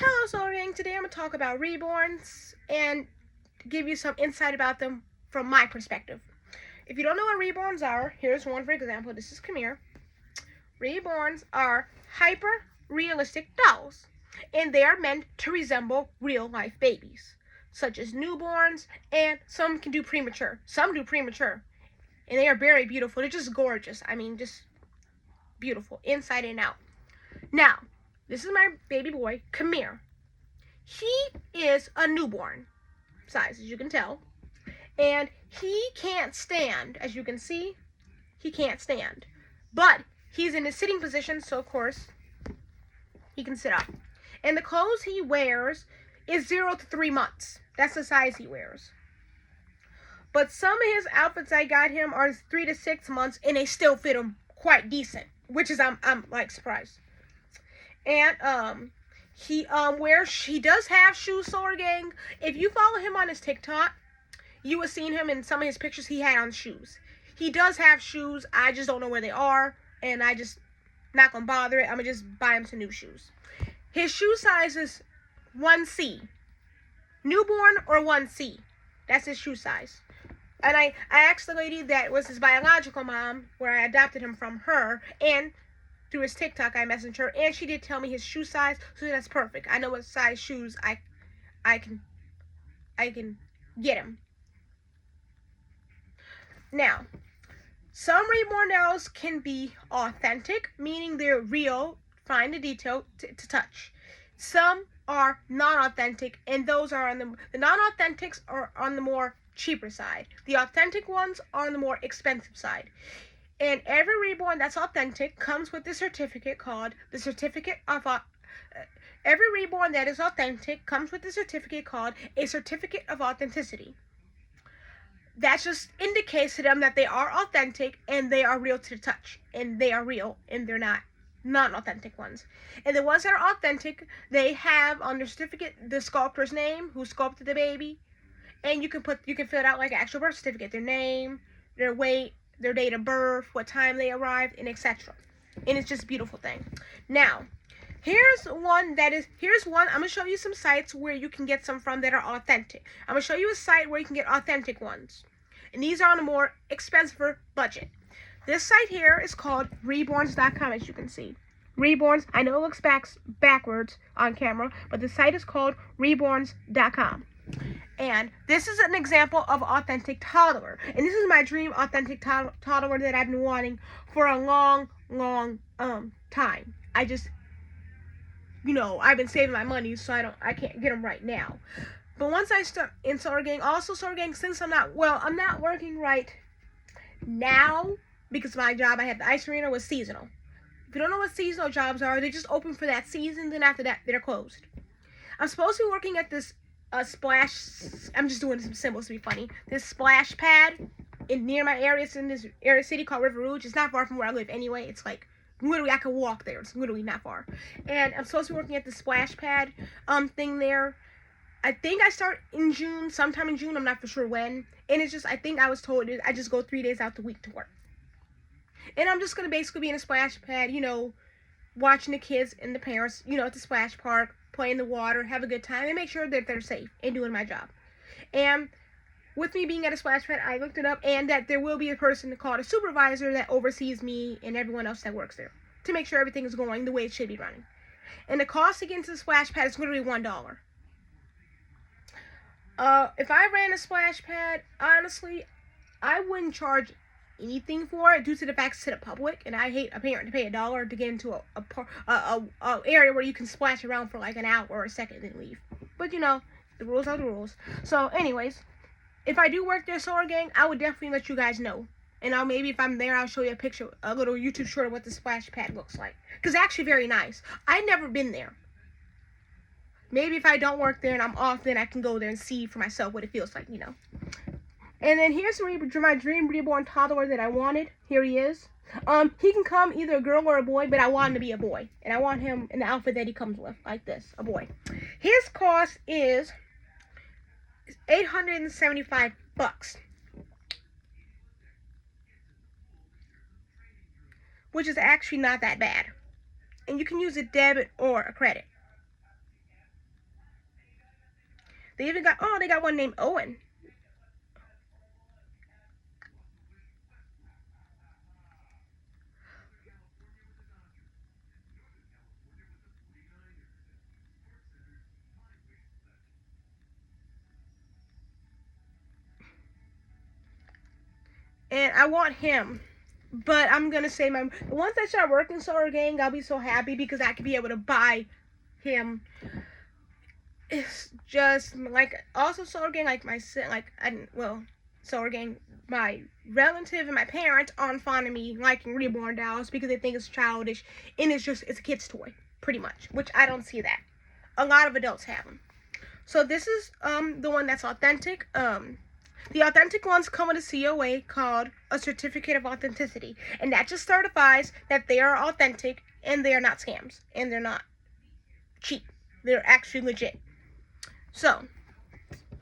Hello, Soul Gang. Today I'm going to talk about reborns and give you some insight about them from my perspective. If you don't know what reborns are, here's one for example. This is 𝐒𝐿𝐵. Reborns are hyper-realistic dolls, and they are meant to resemble real-life babies, such as newborns, and some can do premature. Some do premature, and they are very beautiful. They're just gorgeous. I mean, just beautiful, inside and out. Now, this is my baby boy, 𝐒𝐿𝐵. He is a newborn size, as you can tell, and he can't stand. As you can see, he can't stand, but he's in a sitting position, so of course he can sit up. And the clothes he wears is 0 to 3 months. That's the size he wears. But some of his outfits I got him are 3 to 6 months, and they still fit him quite decent, which is I'm like surprised. And he does have shoes, Soul Gang. If you follow him on his TikTok, you have seen him in some of his pictures. He had on shoes. He does have shoes. I just don't know where they are, and I just not gonna bother it. I'm gonna just buy him some new shoes. His shoe size is 1C, newborn or 1C. That's his shoe size. And I asked the lady that was his biological mom, where I adopted him from her, and through his TikTok, I messaged her, and she did tell me his shoe size, so that's perfect. I know what size shoes I can get him. Now, some reborn dolls can be authentic, meaning they're real, fine to detail, to touch. Some are non-authentic, and those are on the non-authentics are on the more cheaper side. The authentic ones are on the more expensive side. And every reborn that's authentic comes with the certificate called the certificate of every reborn that is authentic comes with a certificate called a certificate of authenticity. That just indicates to them that they are authentic and they are real to the touch, and they are real and they're not non-authentic ones. And the ones that are authentic, they have on their certificate the sculptor's name, who sculpted the baby, and you can fill it out like an actual birth certificate, their name, their weight, their date of birth, what time they arrived, and etc. And it's just a beautiful thing. Now, here's one. I'm going to show you some sites where you can get some from that are authentic. I'm going to show you a site where you can get authentic ones. And these are on a more expensive budget. This site here is called reborns.com, as you can see. Reborns, I know it looks backwards on camera, but the site is called reborns.com. And this is an example of authentic toddler. And this is my dream authentic toddler that I've been wanting for a long time. I've been saving my money, so I can't get them right now. But once I start in Soul Gang, since I'm not working right now because my job I had the ice arena was seasonal. If you don't know what seasonal jobs are, they just open for that season, then after that they're closed. I'm supposed to be working at this splash. I'm just doing some symbols to be funny. This splash pad near my area. It's in this area city called River Rouge. It's not far from where I live anyway. It's like literally I could walk there. It's literally not far. And I'm supposed to be working at the splash pad thing there. I think I start in June, sometime in June. I'm not for sure when. And it's just I think I was told I just go 3 days out the week to work. And I'm just gonna basically be in a splash pad, watching the kids and the parents, at the splash park, play in the water, have a good time, and make sure that they're safe and doing my job. And with me being at a splash pad, I looked it up, and that there will be a person called a supervisor that oversees me and everyone else that works there to make sure everything is going the way it should be running. And the cost to get into the splash pad is literally $1. If I ran a splash pad, honestly, I wouldn't charge anything for it due to the fact it's to the public, and I hate a parent to pay $1 to get into a area where you can splash around for like an hour or a second and then leave. But the rules are the rules. So anyways, if I do work there, Soul Gang, I would definitely let you guys know. And maybe if I'm there, I'll show you a little YouTube short of what the splash pad looks like. Because it's actually very nice. I've never been there. Maybe if I don't work there and I'm off, then I can go there and see for myself what it feels like, And then here's my dream reborn toddler that I wanted. Here he is. He can come either a girl or a boy, but I want him to be a boy. And I want him in the outfit that he comes with, like this, a boy. His cost is $875. Which is actually not that bad. And you can use a debit or a credit. They even got, oh, they got one named Owen. And I want him. But I'm going to say once I start working 𝐒𝐸𝐤𝐚, I'll be so happy because I could be able to buy him. It's just like, also 𝐒𝐸𝐤𝐚, like 𝐒𝐸𝐤𝐚, my relative and my parents aren't fond of me liking reborn dolls because they think it's childish and it's a kid's toy, pretty much, which I don't see that. A lot of adults have them. So this is the one that's authentic. The authentic ones come with a COA called a Certificate of Authenticity, and that just certifies that they are authentic and they are not scams and they're not cheap. They're actually legit. So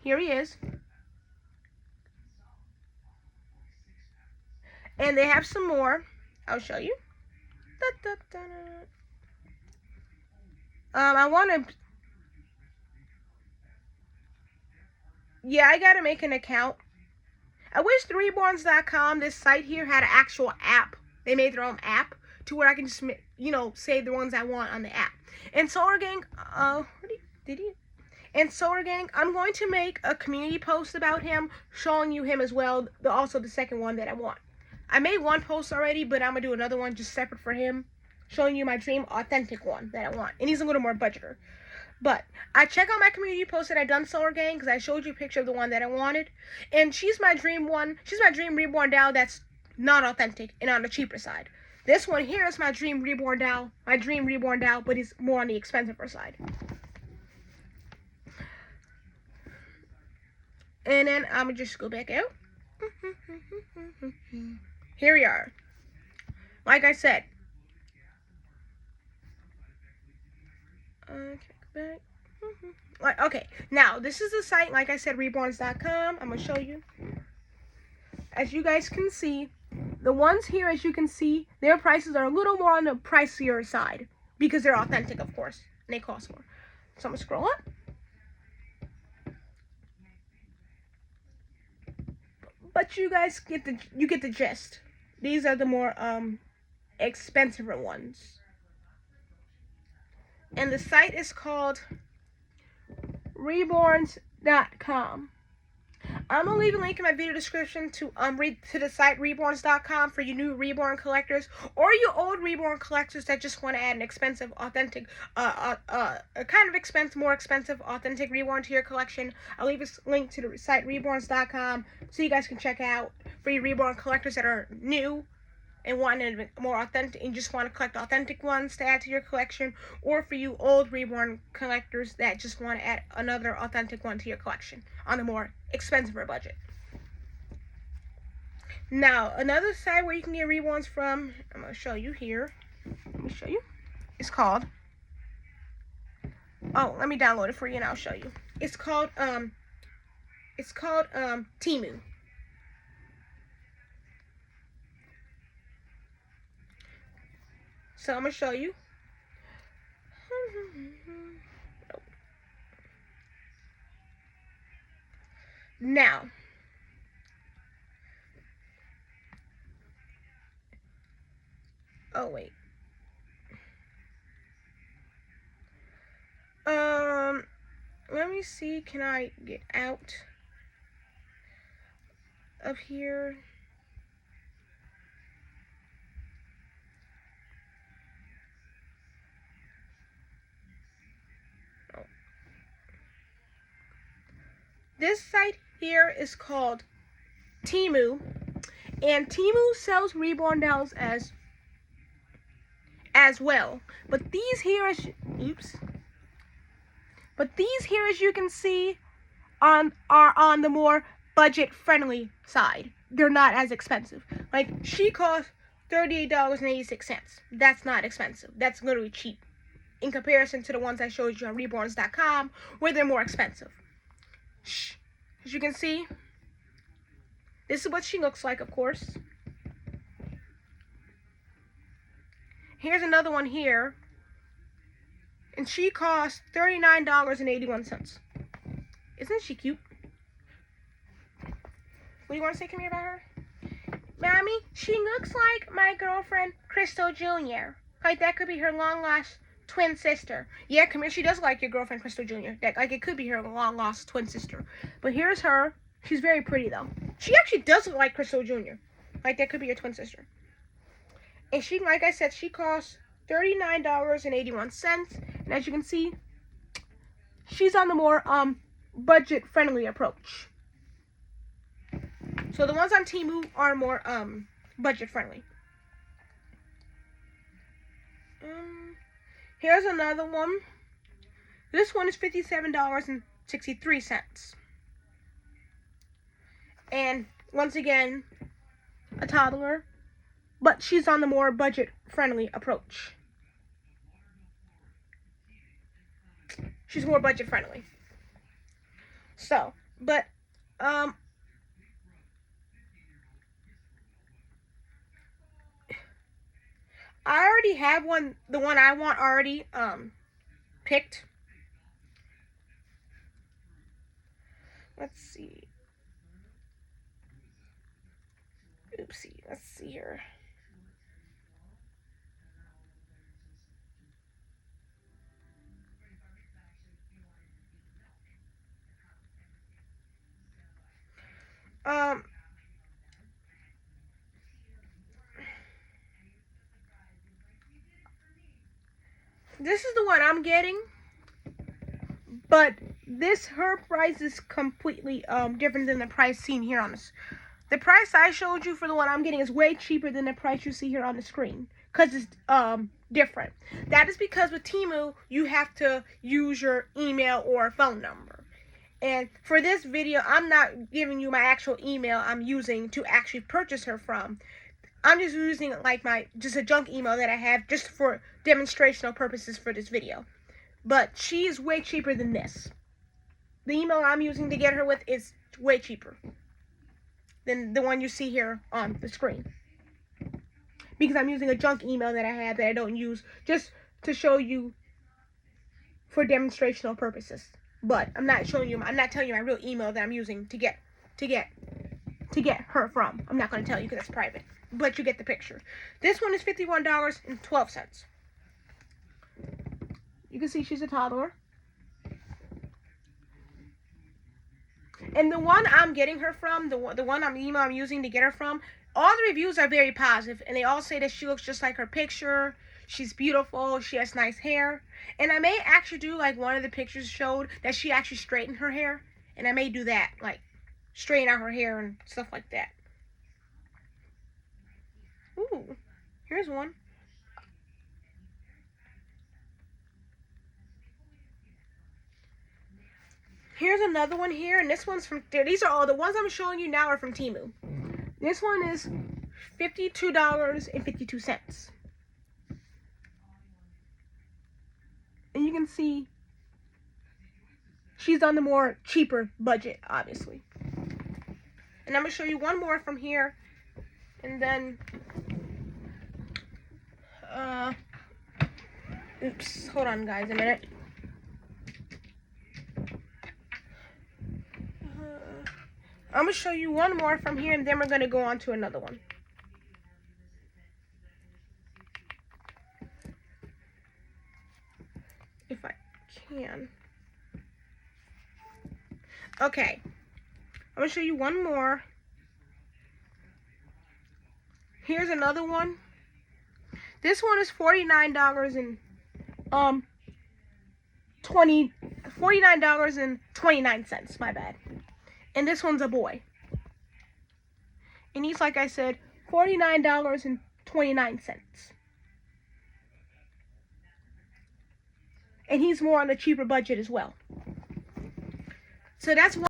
here he is, and they have some more. I'll show you. I want to. Yeah, I gotta make an account. I wish the reborns.com, this site here, had an actual app. They made their own app to where I can just, save the ones I want on the app. And 𝐒𝐸𝐤𝐚, And 𝐒𝐸𝐤𝐚, I'm going to make a community post about him, showing you him as well. Also the second one that I want. I made one post already, but I'm gonna do another one just separate for him, showing you my dream authentic one that I want. And he's a little more budgeter. But I check out my community post that I done 𝐒𝐸𝐤𝐚 because I showed you a picture of the one that I wanted. And she's my dream one. She's my dream reborn doll that's not authentic and on the cheaper side. This one here is my dream reborn doll. My dream reborn doll, but it's more on the expensive side. And then I'm going to just go back out. Here we are. Like I said. Okay, now this is the site, like I said, reborns.com. I'm going to show you. As you guys can see, the ones here, as you can see, their prices are a little more on the pricier side because they're authentic, of course, and they cost more. So I'm going to scroll up. But you guys get the gist. These are the more expensive ones. And the site is called reborns.com. I'm going to leave a link in my video description to the site reborns.com for you new reborn collectors or you old reborn collectors that just want to add an expensive, authentic, more expensive, authentic reborn to your collection. I'll leave a link to the site reborns.com so you guys can check out for you reborn collectors that are new and want more authentic and just want to collect authentic ones to add to your collection, or for you old reborn collectors that just want to add another authentic one to your collection on a more expensive budget. Now, another site where you can get reborns from, I'm going to show you here. Let me show you. It's called, let me download it for you and I'll show you. It's called Temu. So I'm going to show you. Now, oh wait. Let me see, can I get out of here? Oh. This site here is called Temu, and Temu sells reborn dolls as well. But these here, as you can see, are on the more budget-friendly side. They're not as expensive. Like, she costs $38.86. That's not expensive. That's literally cheap in comparison to the ones I showed you on reborns.com, where they're more expensive. As you can see, this is what she looks like, of course. Here's another one here, and she costs $39.81. Isn't she cute? What do you want to say, Camille, about her? Mommy, she looks like my girlfriend, 𝐒𝐿 Jr. Like, that could be her long-lost twin sister. Yeah, Camille, she does like your girlfriend, 𝐒𝐿 Jr. That, like, it could be her long-lost twin sister. But here's her. She's very pretty, though. She actually does look like 𝐒𝐿 Jr. Like, that could be your twin sister. And she, like I said, she costs $39.81. And as you can see, she's on the more budget-friendly approach. So the ones on Temu are more budget-friendly. Here's another one. This one is $57.63. And once again, a toddler, but she's on the more budget-friendly approach. She's more budget-friendly. So, but I already have the one I want already picked. Let's see. Oopsie, let's see here. This is the one I'm getting, but her price is completely different than the price seen here on this. The price I showed you for the one I'm getting is way cheaper than the price you see here on the screen, because it's different. That is because with Temu, you have to use your email or phone number. And for this video, I'm not giving you my actual email I'm using to actually purchase her from. I'm just using like just a junk email that I have just for demonstrational purposes for this video. But she is way cheaper than this. The email I'm using to get her with is way cheaper than the one you see here on the screen. Because I'm using a junk email that I have that I don't use just to show you for demonstrational purposes. But I'm not telling you my real email that I'm using to get her from. I'm not going to tell you because it's private. But you get the picture. This one is $51.12. You can see she's a toddler. And the one I'm getting her from, the one email I'm using to get her from, all the reviews are very positive, and they all say that she looks just like her picture. She's beautiful. She has nice hair. And I may actually do like one of the pictures showed that she actually straightened her hair, and I may do that, like straighten out her hair and stuff like that. Ooh, here's one. Here's another one here, and this one's from there. These are all the ones I'm showing you now are from Temu. This one is $52.52. And you can see she's on the more cheaper budget, obviously. And I'm going to show you one more from here. And then, oops, hold on guys a minute. I'm going to show you one more from here, and then we're going to go on to another one. If I can. Okay. I'm going to show you one more. Here's another one. This one is $49.29, my bad. And this one's a boy. And he's, like I said, $49.29. And he's more on a cheaper budget as well. So that's one.